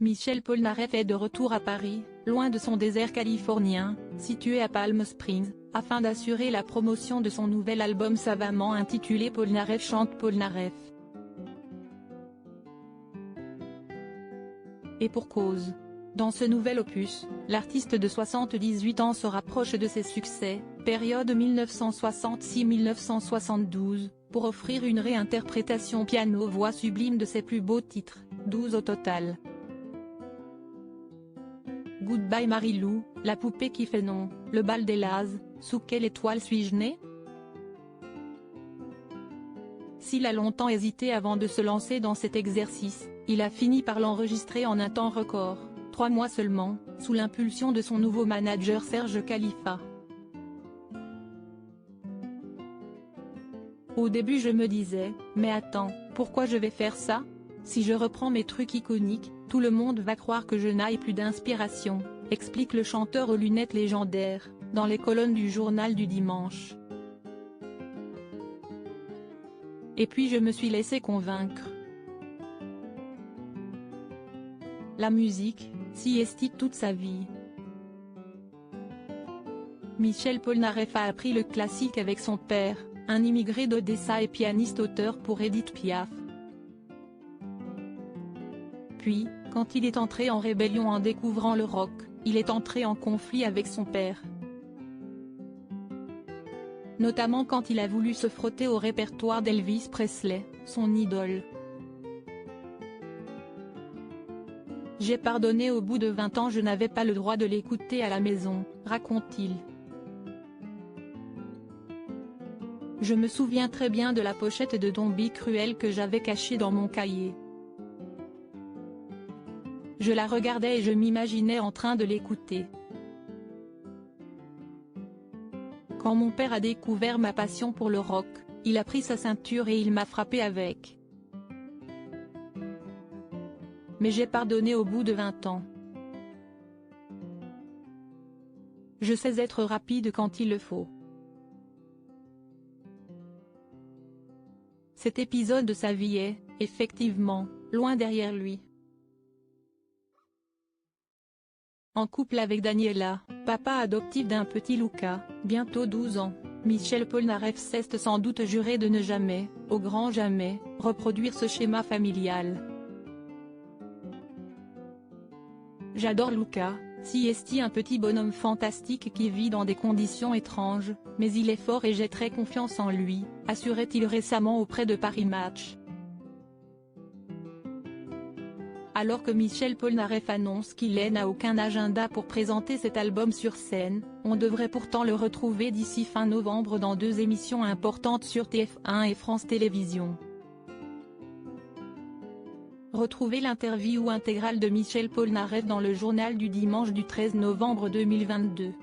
Michel Polnareff est de retour à Paris, loin de son désert californien, situé à Palm Springs, afin d'assurer la promotion de son nouvel album savamment intitulé Polnareff chante Polnareff. Et pour cause. Dans ce nouvel opus, l'artiste de 78 ans se rapproche de ses succès, période 1966-1972, pour offrir une réinterprétation piano-voix sublime de ses plus beaux titres, 12 au total. Goodbye Marilou, La poupée qui fait non, Le bal des Lazes, Sous quelle étoile suis-je né? S'il a longtemps hésité avant de se lancer dans cet exercice, il a fini par l'enregistrer en un temps record, 3 mois seulement, sous l'impulsion de son nouveau manager Serge Khalifa. Au début je me disais, mais attends, pourquoi je vais faire ça? Si je reprends mes trucs iconiques, tout le monde va croire que je n'aille plus d'inspiration, explique le chanteur aux lunettes légendaires, dans les colonnes du journal du dimanche. Et puis je me suis laissé convaincre. La musique, si estique toute sa vie. Michel Polnareff a appris le classique avec son père, un immigré d'Odessa et pianiste-auteur pour Édith Piaf. Puis, quand il est entré en rébellion en découvrant le rock, il est entré en conflit avec son père. Notamment quand il a voulu se frotter au répertoire d'Elvis Presley, son idole. J'ai pardonné au bout de 20 ans, je n'avais pas le droit de l'écouter à la maison, raconte-t-il. Je me souviens très bien de la pochette de Dombey Cruel que j'avais cachée dans mon cahier. Je la regardais et je m'imaginais en train de l'écouter. Quand mon père a découvert ma passion pour le rock, il a pris sa ceinture et il m'a frappé avec. Mais j'ai pardonné au bout de 20 ans. Je sais être rapide quand il le faut. Cet épisode de sa vie est, effectivement, loin derrière lui. En couple avec Daniela, papa adoptif d'un petit Luca, bientôt 12 ans, Michel Polnareff s'est sans doute juré de ne jamais, au grand jamais, reproduire ce schéma familial. J'adore Luca, si esti un petit bonhomme fantastique qui vit dans des conditions étranges, mais il est fort et j'ai très confiance en lui, assurait-il récemment auprès de Paris Match. Alors que Michel Polnareff annonce qu'il n'a aucun agenda pour présenter cet album sur scène, on devrait pourtant le retrouver d'ici fin novembre dans 2 émissions importantes sur TF1 et France Télévisions. Retrouvez l'interview intégrale de Michel Polnareff dans le journal du dimanche du 13 novembre 2022.